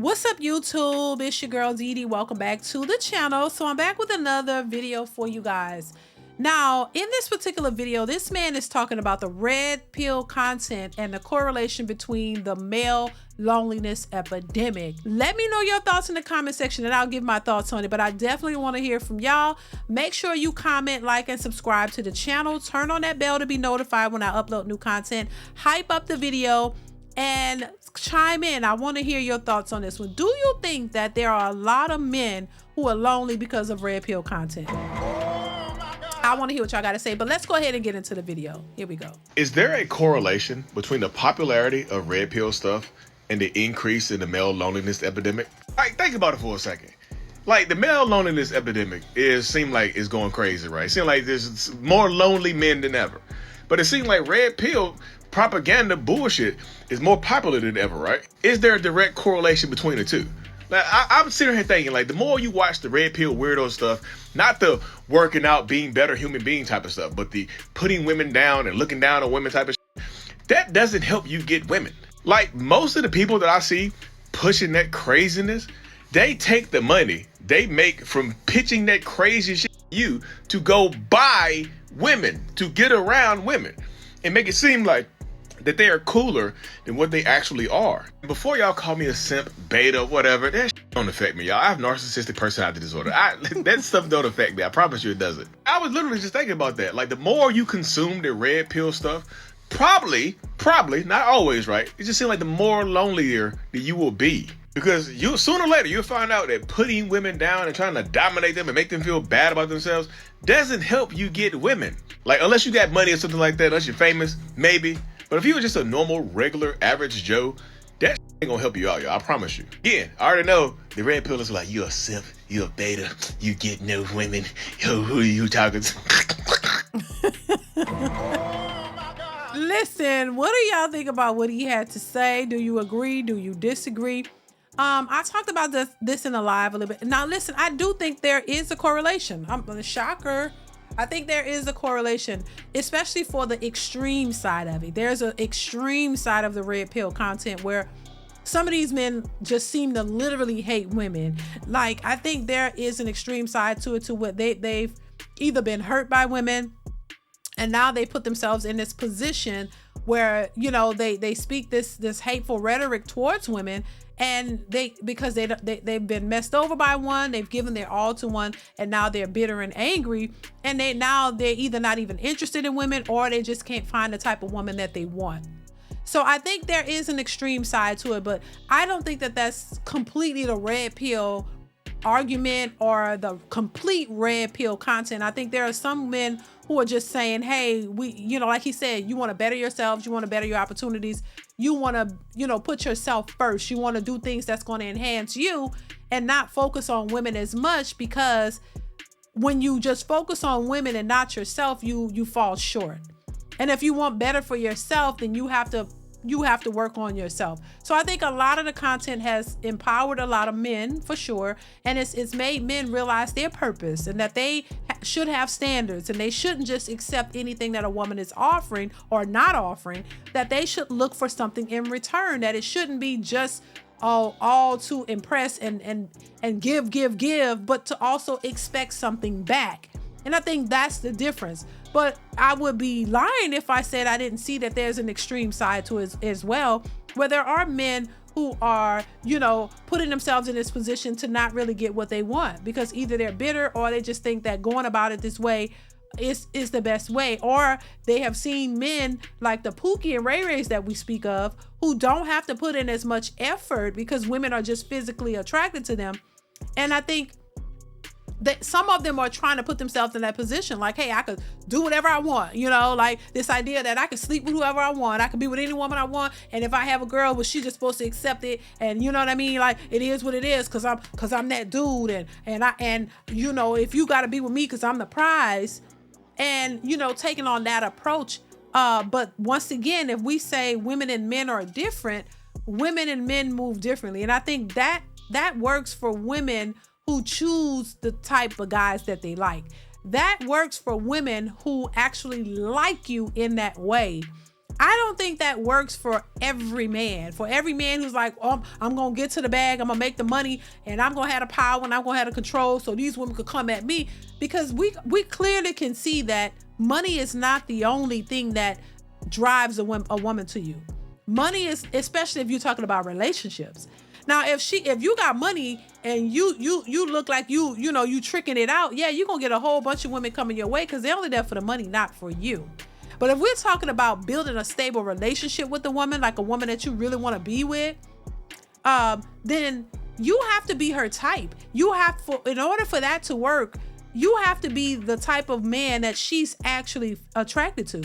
What's up, YouTube? It's your girl Dee. Welcome back to the channel. So I'm back with another video for you guys. Now, in this particular video, this man is talking about the red pill content and the correlation between the male loneliness epidemic. Let me know your thoughts in the comment section and I'll give my thoughts on it, but I definitely want to hear from y'all. Make sure you comment, like, and subscribe to the channel. Turn on that bell to be notified when I upload new content. Hype up the video and chime in. I want to hear your thoughts on this one. Do you think that there are a lot of men who are lonely because of red pill content? I want to hear what y'all got to say, but let's go ahead and get into the video. Here we go. Is there a correlation between the popularity of red pill stuff and the increase in the male loneliness epidemic? Like, think about it for a second. Like, the male loneliness epidemic seems like it's going crazy, right? It seems like there's more lonely men than ever. But it seems like red pill propaganda bullshit is more popular than ever, right? Is there a direct correlation between the two? Like, I'm sitting here thinking, like, the more you watch the red pill weirdo stuff, not the working out, being better human being type of stuff, but the putting women down and looking down on women type of shit, that doesn't help you get women. Like, most of the people that I see pushing that craziness, they take the money they make from pitching that crazy shit to you to go buy women, to get around women, and make it seem like that they are cooler than what they actually are. Before y'all call me a simp, beta, whatever, that shit don't affect me, y'all. I have narcissistic personality disorder. That stuff don't affect me. I promise you it doesn't. I was literally just thinking about that. Like, the more you consume the red pill stuff, probably, not always, right? It just seems like the more lonelier that you will be. Because you sooner or later, you'll find out that putting women down and trying to dominate them and make them feel bad about themselves doesn't help you get women. Like, unless you got money or something like that, unless you're famous, maybe. But if you were just a normal, regular, average Joe, that ain't gonna help you out, y'all. I promise you. Again, I already know the red pill is like, you're a simp, you're a beta, you get no women. Yo, who are you talking to? Listen, what do y'all think about what he had to say? Do you agree? Do you disagree? I talked about this in a live a little bit. Now, listen, I do think there is a correlation. I'm a shocker. I think there is a correlation, especially for the extreme side of it. There's an extreme side of the red pill content where some of these men just seem to literally hate women. Like, I think there is an extreme side to it, to what they've either been hurt by women, and now they put themselves in this position where, you know, they speak this hateful rhetoric towards women, and because they've been messed over by one, they've given their all to one, and now they're bitter and angry, and they're either not even interested in women, or they just can't find the type of woman that they want. So I think there is an extreme side to it, but I don't think that that's completely the red pill argument or the complete red pill content. I think there are some men who are just saying, hey, you know, like he said, you want to better yourselves, you want to better your opportunities, you want to, you know, put yourself first, you want to do things that's going to enhance you and not focus on women as much, because when you just focus on women and not yourself, you fall short. And if you want better for yourself, then you have to work on yourself. So I think a lot of the content has empowered a lot of men, for sure, and it's made men realize their purpose and that they should have standards, and they shouldn't just accept anything that a woman is offering or not offering, that they should look for something in return, that it shouldn't be just all to impress and give, but to also expect something back. And I think that's the difference. But I would be lying if I said I didn't see that there's an extreme side to it as well, where there are men who are, you know, putting themselves in this position to not really get what they want, because either they're bitter or they just think that going about it this way is the best way, or they have seen men like the Pookie and Ray Rays that we speak of, who don't have to put in as much effort because women are just physically attracted to them. And I think that some of them are trying to put themselves in that position, like, hey, I could do whatever I want, you know, like this idea that I can sleep with whoever I want, I can be with any woman I want, and if I have a girl, well, she's just supposed to accept it, and you know what I mean, like, it is what it is, because I'm that dude, and you know, if you got to be with me because I'm the prize, and you know, taking on that approach. But once again, if we say women and men are different, women and men move differently, and I think that works for women who choose the type of guys that they like. That works for women who actually like you in that way. I don't think that works for every man. For every man who's like, oh, I'm going to get to the bag, I'm going to make the money, and I'm going to have the power, and I'm going to have the control so these women could come at me. Because we clearly can see that money is not the only thing that drives a woman to you. Money is, especially if you're talking about relationships. Now, if you got money and you look like you tricking it out, yeah, you're going to get a whole bunch of women coming your way because they're only there for the money, not for you. But if we're talking about building a stable relationship with a woman, like a woman that you really want to be with, then you have to be her type. In order for that to work, you have to be the type of man that she's actually attracted to.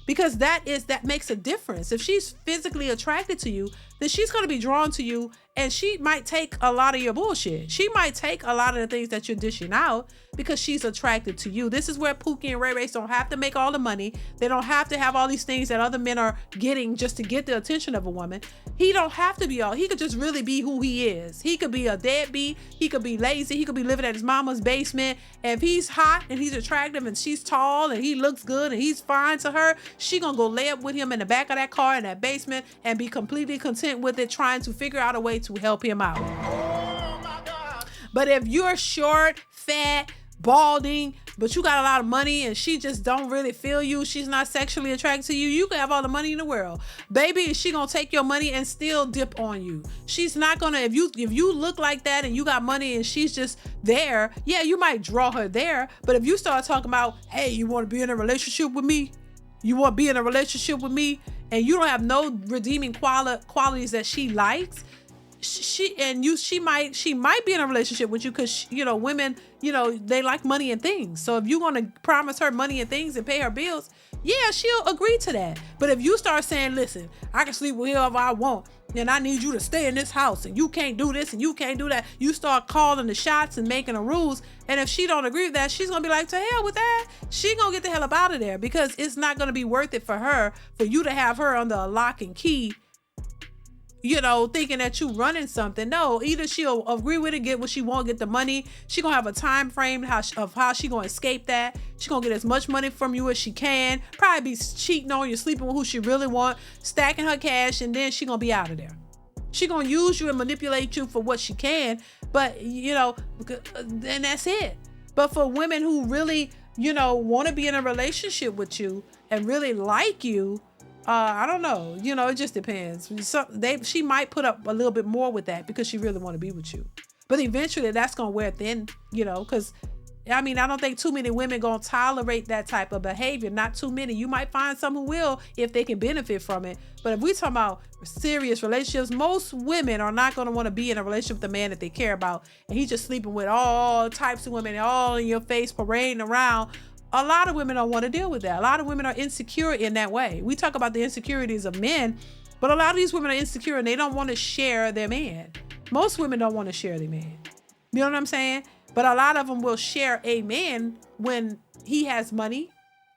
Because that makes a difference. If she's physically attracted to you, then she's going to be drawn to you, and she might take a lot of your bullshit. She might take a lot of the things that you're dishing out because she's attracted to you. This is where Pookie and Ray Ray don't have to make all the money. They don't have to have all these things that other men are getting just to get the attention of a woman. He don't have to be all. He could just really be who he is. He could be a deadbeat. He could be lazy. He could be living at his mama's basement. And if he's hot and he's attractive and she's tall and he looks good and he's fine to her, she gonna go lay up with him in the back of that car in that basement and be completely content with it, trying to figure out a way to help him out. Oh my God. But if you're short, fat, balding, but you got a lot of money and she just don't really feel you, she's not sexually attracted to you, you can have all the money in the world, baby, she gonna take your money and still dip on you. She's not gonna, if you look like that and you got money and she's just there, yeah, you might draw her there. But if you start talking about, hey, you want to be in a relationship with me, and you don't have no redeeming qualities that she likes, she might be in a relationship with you because women, they like money and things. So if you want to promise her money and things and pay her bills, yeah, she'll agree to that. But if you start saying, listen, I can sleep with whoever I want, and I need you to stay in this house, and you can't do this and you can't do that, you start calling the shots and making the rules. And if she don't agree with that, she's gonna be like, to hell with that. She gonna get the hell up out of there, because it's not gonna be worth it for her, for you to have her under a lock and key, thinking that you running something. No, either she'll agree with it, get what she want, get the money. She gonna have a time frame of how she gonna escape that. She gonna get as much money from you as she can, probably be cheating on you, sleeping with who she really want, stacking her cash, and then she gonna be out of there. She gonna use you and manipulate you for what she can, but and that's it. But for women who really want to be in a relationship with you and really like you, I don't know. It just depends. She might put up a little bit more with that because she really want to be with you. But eventually that's going to wear thin, because, I don't think too many women going to tolerate that type of behavior. Not too many. You might find some who will if they can benefit from it. But if we talking about serious relationships, most women are not going to want to be in a relationship with a man that they care about, and he's just sleeping with all types of women, all in your face, parading around. A lot of women don't want to deal with that. A lot of women are insecure in that way. We talk about the insecurities of men, but a lot of these women are insecure and they don't want to share their man. Most women don't want to share their man. You know what I'm saying? But a lot of them will share a man when he has money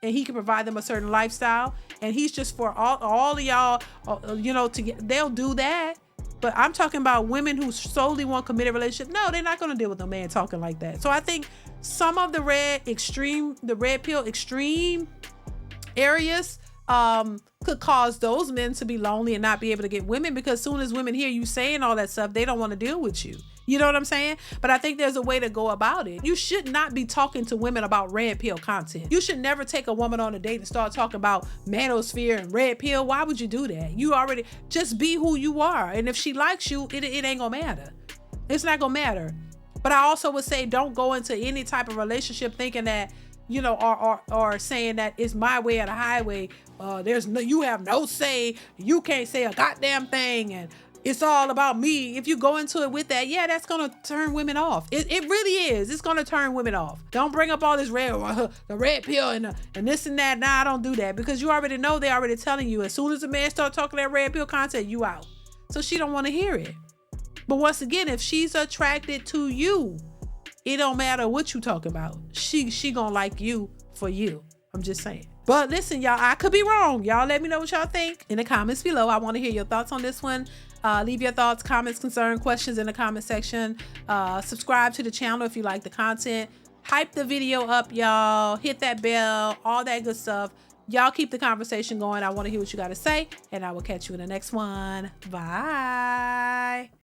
and he can provide them a certain lifestyle, and he's just for all of y'all, they'll do that. But I'm talking about women who solely want committed relationship. No, they're not going to deal with a man talking like that. So I think some of the red pill extreme areas could cause those men to be lonely and not be able to get women, because as soon as women hear you saying all that stuff, they don't want to deal with you. You know what I'm saying? But I think there's a way to go about it. You should not be talking to women about red pill content. You should never take a woman on a date and start talking about manosphere and red pill. Why would you do that? You already just be who you are. And if she likes you, it ain't gonna matter. It's not gonna matter. But I also would say don't go into any type of relationship thinking that, or saying that it's my way or the highway. You have no say. You can't say a goddamn thing, and it's all about me. If you go into it with that, yeah, that's gonna turn women off. It really is. It's gonna turn women off. Don't bring up all this the red pill and this and that. Nah, I don't do that, because you already know they're already telling you as soon as a man start talking that red pill content, you out. So she don't want to hear it. But once again, if she's attracted to you, it don't matter what you talk about. She gonna like you for you. I'm just saying. But listen, y'all, I could be wrong. Y'all let me know what y'all think in the comments below. I want to hear your thoughts on this one. Leave your thoughts, comments, concerns, questions in the comment section. Subscribe to the channel if you like the content. Hype the video up, y'all. Hit that bell, all that good stuff. Y'all keep the conversation going. I want to hear what you got to say, and I will catch you in the next one. Bye.